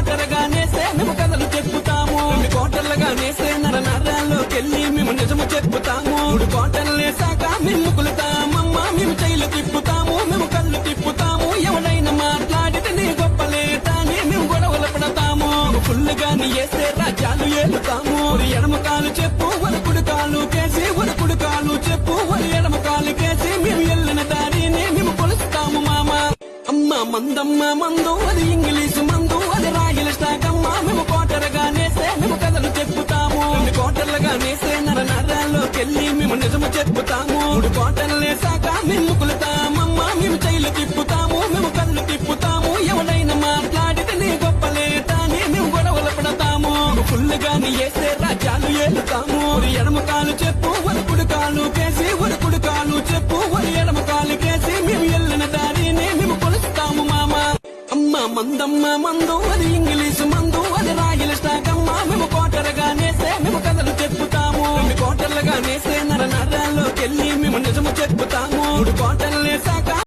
కోటరగానేసే మేము కథలు చెప్పుతాము. 2 కోటర్లుగానేసే నర నరాల్లోకెళ్ళి మేము నిజము చెప్పుతాము. 3 కోటర్లేసాక మేము కులుతామమ్మా, మేము చెయ్యిలు తిప్పుతాము, మేము కళ్ళు తిప్పుతాము. ఎవడైనా మాట్లాడితే నీ గొప్పలేటాని మేము గొడవలు పడతాము. ఫుల్లుగాని వేస్తే రాజ్యాలు ఏలుతాము. ఎడమ కాలు చెప్పు వరకుడు కాలు కేసి, వరకుడు కాలు చెప్పు వరి ఎడమ కాలు కేసి మేము వెళ్ళిన దారిని మేము కొలుస్తాము మామ. అమ్మ మందమ్మ మందు అది ఇంగ్లీషు మందు, అది రాగిల స్టాకమ్మ. మేము కోటరగానేసే మేము కథలు చెప్పుతాము. 2 కోటర్లుగానేసే నర నరాల్లోకెళ్ళి మేము నిజము చెప్పుతాము. 3 కోటర్లేసాక మేము కులుతామమ్మా, మేము చెయ్యిలు తిప్పుతాము, మేము కళ్ళు తిప్పుతాము. ఎవడైనా మాట్లాడితే నీ గొప్పలేటాని మేము గొడవలు పడతాము. ఫుల్లుగాని వేస్తే రాజ్యాలు ఏలుతాము. ఎడమ కాలు చెప్పు వరకుడు కాలు కేసి, వరకుడు కాలు చెప్పు వరి ఎడమ కాలు కేసి మేము వెళ్ళిన దారిని మేము కొలుస్తాము మామ. అమ్మ మందమ్మ మందు అది ఇంగ్లీషు మందు, అది రాగిల స్టాకమ్మ. మేము కోటరగానేసే మేము కథలు చెప్పుతాము. 2 కోటర్లుగానేసే నర నరాల్లోకెళ్ళి మేము నిజము చెప్పుతాము. 3 కోటర్లేసాక